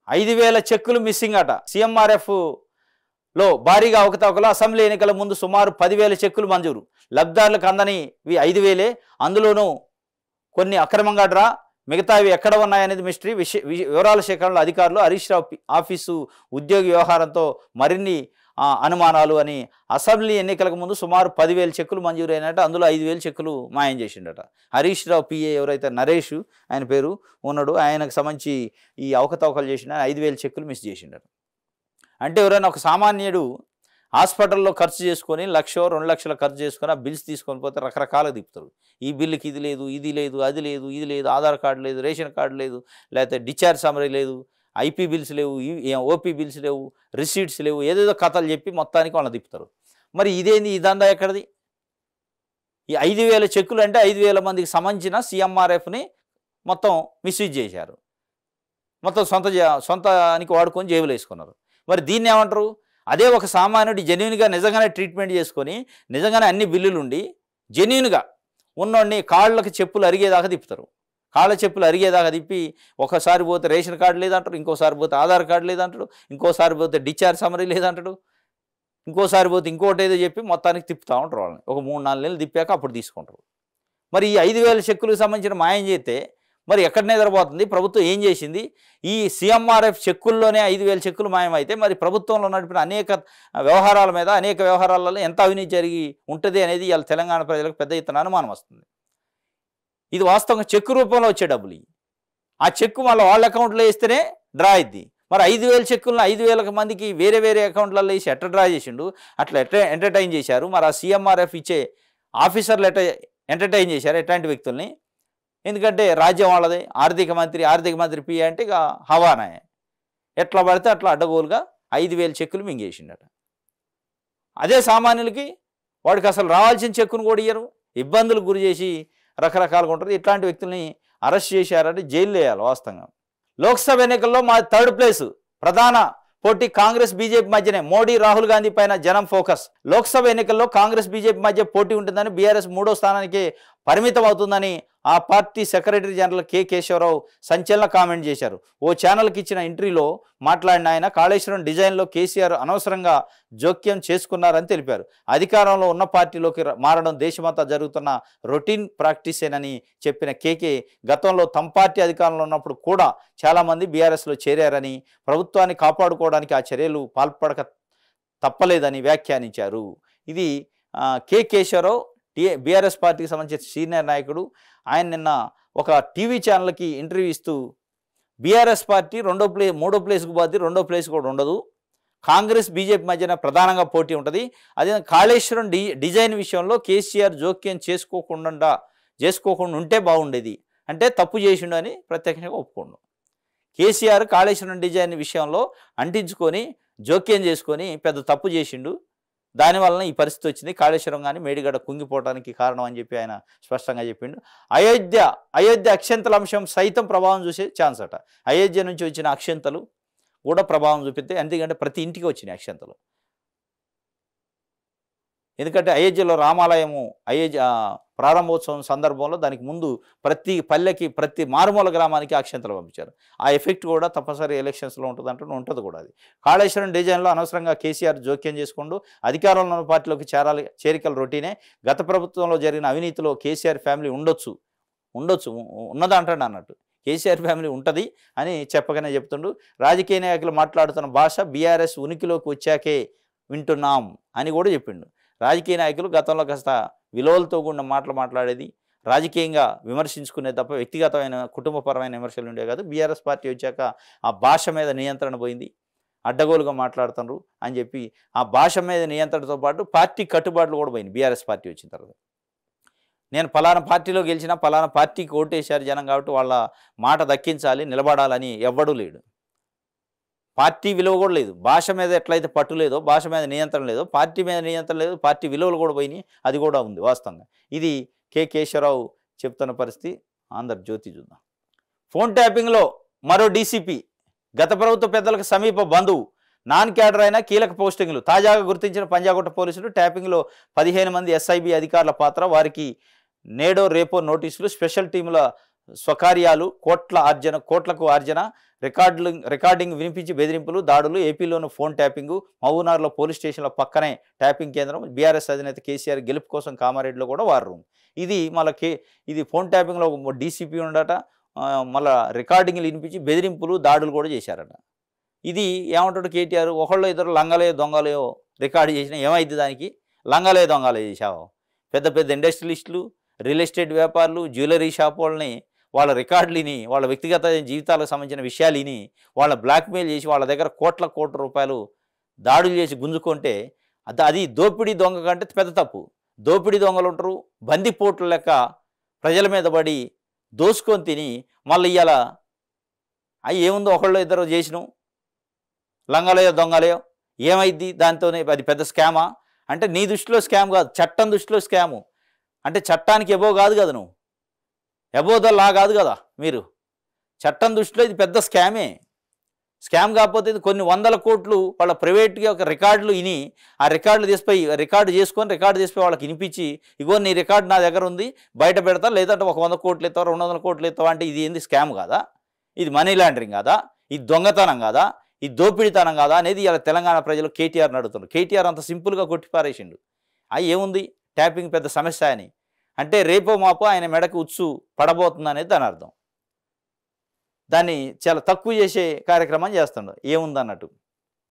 5,000 చెక్కులు మిస్సింగ్ అట. సీఎంఆర్ఎఫ్లో భారీగా అవకతవకలు. అసెంబ్లీ ఎన్నికల ముందు సుమారు 10,000 చెక్కులు మంజూరు. లబ్ధిదారులకు అందనివి 5,000. అందులోనూ కొన్ని అక్రమంగా డ్రా, మిగతావి ఎక్కడ ఉన్నాయనేది మిస్టరీ. వివరాల సేకరణలో అధికారులు. హరీష్ రావు ఆఫీసు ఉద్యోగి వ్యవహారంతో మరిన్ని అనుమానాలు అని. అసెంబ్లీ ఎన్నికలకు ముందు సుమారు 10,000 చెక్కులు మంజూరు అయినట్టు. అందులో 5,000 చెక్కులు మాయం చేసిండట. హరీష్ రావు పిఏ ఎవరైతే నరేష్ ఆయన పేరు ఉన్నాడు, ఆయనకు సంబంధించి ఈ అవకతవకలు చేసిన 5,000 చెక్కులు మిస్ చేసిండట. అంటే ఎవరైనా ఒక సామాన్యుడు హాస్పిటల్లో ఖర్చు చేసుకొని 1,00,000 2 లక్షలు ఖర్చు చేసుకొని ఆ బిల్స్ తీసుకొని పోతే రకరకాలుగా తిప్పుతారు. ఈ బిల్లుకి ఇది లేదు, ఇది లేదు, అది లేదు, ఇది లేదు, ఆధార్ కార్డు లేదు, రేషన్ కార్డు లేదు, లేకపోతే డిశ్చార్జ్ సమరీ లేదు, ఐపీ బిల్స్ లేవు, ఓపీ బిల్స్ లేవు, రిసీట్స్ లేవు, ఏదేదో కథలు చెప్పి మొత్తానికి వాళ్ళని తిప్పుతారు. మరి ఇదేంది, ఇదంతా ఎక్కడిది? ఈ 5,000 చెక్కులు అంటే 5,000 మందికి సంబంధించిన సీఎంఆర్ఎఫ్ని మొత్తం మిస్యూజ్ చేశారు. మొత్తం సొంతానికి వాడుకొని జేబులు వేసుకున్నారు. మరి దీన్ని ఏమంటారు? అదే ఒక సామాన్యుడు జెన్యున్గా నిజంగానే ట్రీట్మెంట్ చేసుకొని నిజంగానే అన్ని బిల్లులు ఉండి జెన్యున్గా ఉన్నోడిని కాళ్ళకి చెప్పులు అరిగేదాకా తిప్పుతారు. కాళ్ళ చెప్పులు అరిగేదాకా తిప్పి ఒకసారి పోతే రేషన్ కార్డు లేదంటాడు, ఇంకోసారి పోతే ఆధార్ కార్డు లేదంటాడు, ఇంకోసారి పోతే డిశ్చార్జ్ సమరీ లేదంటాడు, ఇంకోసారి పోతే ఇంకోటి ఏదో చెప్పి మొత్తానికి తిప్పుతూ ఉంటారు వాళ్ళని. ఒక 3-4 నెలలు తిప్పాక అప్పుడు తీసుకుంటారు. మరి ఈ 5,000 చెక్కులకు సంబంధించిన మాయం చేస్తే మరి ఎక్కడ నిద్రపోతుంది? ప్రభుత్వం ఏం చేసింది? ఈ సీఎంఆర్ఎఫ్ చెక్కుల్లోనే 5,000 చెక్కులు మాయమైతే మరి ప్రభుత్వంలో నడిపిన అనేక వ్యవహారాల మీద, అనేక వ్యవహారాలలో ఎంత అవినీతి జరిగి ఉంటుంది అనేది ఇవాళ తెలంగాణ ప్రజలకు పెద్ద ఎత్తున అనుమానం వస్తుంది. ఇది వాస్తవంగా చెక్కు రూపంలో వచ్చే డబ్బులు. ఆ చెక్కు మళ్ళీ వాళ్ళ అకౌంట్లో వేస్తేనే డ్రా అయింది. మరి 5,000 చెక్కులను 5,000 మందికి వేరే వేరే అకౌంట్లలో వేసి ఎట్లా డ్రా చేసిండు, అట్లా ఎంటర్టైన్ చేశారు. మరి ఆ సీఎంఆర్ఎఫ్ ఇచ్చే ఆఫీసర్లు ఎంటర్టైన్ చేశారు ఎట్లాంటి వ్యక్తుల్ని? ఎందుకంటే రాజ్యం వాళ్ళదే, ఆర్థిక మంత్రి పిఏ అంటే ఇక హవానా. ఎట్లా పడితే అట్లా అడ్డగోలుగా 5,000 చెక్కులు మింగేసిండట. అదే సామాన్యులకి వాడికి అసలు రావాల్సిన చెక్కును కూడా ఇయ్యరు, ఇబ్బందులకు గురి చేసి రకరకాలుగా ఉంటుంది. ఇట్లాంటి వ్యక్తుల్ని అరెస్ట్ చేశారంటే జైలు వేయాలి వాస్తవంగా. లోక్సభ ఎన్నికల్లో మా 3rd ప్లేసు. ప్రధాన పోటీ కాంగ్రెస్ బీజేపీ మధ్యనే. మోడీ రాహుల్ గాంధీ పైన జనం ఫోకస్. లోక్సభ ఎన్నికల్లో కాంగ్రెస్ బీజేపీ మధ్య పోటీ ఉంటుందని, బీఆర్ఎస్ 3వ స్థానానికి పరిమితం అవుతుందని ఆ party secretary general K Keshava Rao సంచలన కామెంట్ చేశారు. ఓ ఛానల్కి ఇచ్చిన ఇంటర్వ్యూలో మాట్లాడిన ఆయన కాళేశ్వరం డిజైన్లో కేసీఆర్ అనవసరంగా జోక్యం చేసుకున్నారని తెలిపారు. అధికారంలో ఉన్న పార్టీలోకి మారడం దేశమంతా జరుగుతున్న రొటీన్ ప్రాక్టీసేనని చెప్పిన కేకే గతంలో తమ పార్టీ అధికారంలో ఉన్నప్పుడు కూడా చాలామంది బీఆర్ఎస్లో చేరారని, ప్రభుత్వాన్ని కాపాడుకోవడానికి ఆ చర్యలు పాల్పడక తప్పలేదని వ్యాఖ్యానించారు. ఇది కె కేశవరావు, బీఆర్ఎస్ పార్టీకి సంబంధించిన సీనియర్ నాయకుడు. ఆయన నిన్న ఒక టీవీ ఛానల్కి ఇంటర్వ్యూ ఇస్తూ బీఆర్ఎస్ పార్టీ 3వ ప్లేస్కు పోద్ది, 2వ ప్లేస్ కూడా ఉండదు, కాంగ్రెస్ బీజేపీ మధ్యన ప్రధానంగా పోటీ ఉంటుంది. అదే కాళేశ్వరం డిజైన్ విషయంలో కేసీఆర్ జోక్యం చేసుకోకుండా ఉంటే బాగుండేది అంటే తప్పు చేసిండు అని ప్రత్యక్షంగా ఒప్పుకోండు. కేసీఆర్ కాళేశ్వరం డిజైన్ విషయంలో అంటించుకొని జోక్యం చేసుకొని పెద్ద తప్పు చేసిండు, దానివలన ఈ పరిస్థితి వచ్చింది, కాళేశ్వరం కానీ మేడిగడ్డ కుంగిపోవడానికి కారణం అని చెప్పి ఆయన స్పష్టంగా చెప్పిండు. అయోధ్య అక్షంతల అంశం సైతం ప్రభావం చూసే ఛాన్స్ అట. అయోధ్య నుంచి వచ్చిన అక్షంతలు కూడా ప్రభావం చూపితే, ఎందుకంటే ప్రతి ఇంటికి వచ్చినాయి అక్షంతలు. ఎందుకంటే అయోధ్యలో రామాలయము ప్రారంభోత్సవం సందర్భంలో దానికి ముందు ప్రతి పల్లెకి, ప్రతి మారుమూల గ్రామానికి అక్షంతలు పంపించారు. ఆ ఎఫెక్ట్ కూడా తప్పనిసరి ఎలక్షన్స్లో ఉంటుంది కూడా. అది కాళేశ్వరం డిజైన్లో అనవసరంగా కేసీఆర్ జోక్యం చేసుకుంటూ అధికారంలో ఉన్న పార్టీలోకి చేరికల రొటీనే. గత ప్రభుత్వంలో జరిగిన అవినీతిలో కేసీఆర్ ఫ్యామిలీ ఉండొచ్చు ఉన్నదంటాడు అన్నట్టు. కేసీఆర్ ఫ్యామిలీ ఉంటుంది అని చెప్పగానే చెప్తుండు. రాజకీయ నాయకులు మాట్లాడుతున్న భాష బీఆర్ఎస్ ఉనికిలోకి వచ్చాకే వింటున్నాం అని కూడా చెప్పిండు. రాజకీయ నాయకులు గతంలో కాస్త విలువలతో కూడిన మాట్లాడేది, రాజకీయంగా విమర్శించుకునే తప్ప వ్యక్తిగతమైన కుటుంబపరమైన విమర్శలు ఉండే కాదు. బీఆర్ఎస్ పార్టీ వచ్చాక ఆ భాష మీద నియంత్రణ పోయింది, అడ్డగోలుగా మాట్లాడుతున్నారు అని చెప్పి ఆ భాష మీద నియంత్రణతో పాటు పార్టీ కట్టుబాట్లు కూడా పోయింది బీఆర్ఎస్ పార్టీ వచ్చిన తర్వాత. నేను పలానా పార్టీలో గెలిచినా పలానా పార్టీకి ఓటేశారు జనం కాబట్టి వాళ్ళ మాట దక్కించాలి, నిలబడాలని ఎవ్వడూ లేడు. పార్టీ విలువ కూడా లేదు. భాష మీద ఎట్లయితే పట్టు లేదో, భాష మీద నియంత్రణ లేదో, పార్టీ మీద నియంత్రణ లేదు, పార్టీ విలువలు కూడా పోయినాయి. అది కూడా ఉంది వాస్తవంగా. ఇది కె కేశవరావు చెప్తున్న పరిస్థితి. ఆంధ్రజ్యోతి చూద్దాం. ఫోన్ ట్యాపింగ్లో మరో డీసీపీ, గత ప్రభుత్వ పెద్దలకు సమీప బంధువు, నాన్ క్యాడర్ అయిన కీలక పోస్టింగ్లు. తాజాగా గుర్తించిన పంజాగుట్ట పోలీసులు ట్యాపింగ్లో 15 మంది ఎస్ఐబి అధికారుల పాత్ర, వారికి నేడో రేపో నోటీసులు. స్పెషల్ టీముల స్వకార్యాలు, కోట్లకు ఆర్జన, రికార్డింగ్ వినిపించి బెదిరింపులు, దాడులు, ఏపీలోను ఫోన్ ట్యాపింగు, మహబూబ్నగర్లో పోలీస్ స్టేషన్ల పక్కనే ట్యాపింగ్ కేంద్రం, బీఆర్ఎస్ అధినేత కేసీఆర్ గెలుపు కోసం కామారెడ్డిలో కూడా వార్ రూమ్. ఇది మళ్ళీ ఇది ఫోన్ ట్యాపింగ్లో డీసీపీ ఉండట, మళ్ళీ రికార్డింగ్లు వినిపించి బెదిరింపులు, దాడులు కూడా చేశారట. ఇది ఏమంటాడు కేటీఆర్, ఒకళ్ళు ఇద్దరు లంగలే దొంగలేయో రికార్డు చేసినా ఏమైంది దానికి? లంగలే దొంగలే చేశావు. పెద్ద పెద్ద ఇండస్ట్రియలిస్టులు, రియల్ ఎస్టేట్ వ్యాపారులు, జ్యువెలరీ షాప్ వాళ్ళని, వాళ్ళ రికార్డులని, వాళ్ళ వ్యక్తిగత జీవితాలకు సంబంధించిన విషయాలు విని వాళ్ళ బ్లాక్మెయిల్ చేసి వాళ్ళ దగ్గర కోట్ల రూపాయలు దాడులు చేసి గుంజుకుంటే అది దోపిడీ దొంగ కంటే పెద్ద తప్పు. దోపిడీ దొంగలు ఉంటారు, బందిపోట్ల లెక్క ప్రజల మీద పడి దోసుకొని తిని మళ్ళీ ఇవాళ అవి ఏముందో ఒకళ్ళు ఇద్దరు చేసినాం, లంగలేయో దొంగలేయో ఏమైద్ది దాంతోనే? అది పెద్ద స్కామా అంటే నీ దృష్టిలో స్కామ్ కాదు, చట్టం దృష్టిలో స్కాము. అంటే చట్టానికి ఎబో కాదు కదా, నువ్వు ఎబో ద లా కాదు కదా మీరు. చట్టం దృష్టిలో ఇది పెద్ద స్కామే. స్కామ్ కాకపోతే ఇది కొన్ని వందల కోట్లు వాళ్ళ ప్రైవేట్గా ఒక రికార్డులు విని ఆ రికార్డులు తీసిపోయి రికార్డు చేసిపోయి వాళ్ళకి వినిపించి, ఇగో నీ రికార్డు నా దగ్గర ఉంది బయట పెడతా, లేదంటే 100 కోట్లు ఇస్తావా 200 కోట్లు ఇస్తావా అంటే ఇది ఏంది స్కామ్ కాదా? ఇది మనీ లాండరింగ్ కాదా? ఇది దొంగతనం కాదా? ఇది దోపిడీతనం కాదా అనేది ఇలా తెలంగాణ ప్రజలు కేటీఆర్ని అడుగుతున్నారు. కేటీఆర్ అంత సింపుల్గా కొట్టిపారేసిండు. ఏముంది ట్యాపింగ్ పెద్ద సమస్య అని అంటే రేపో మాపో ఆయన మెడకు ఉచ్చు పడబోతుంది అనేది దాని అర్థం. దాన్ని చాలా తక్కువ చేసే కార్యక్రమం చేస్తుండు ఏముందన్నట్టు.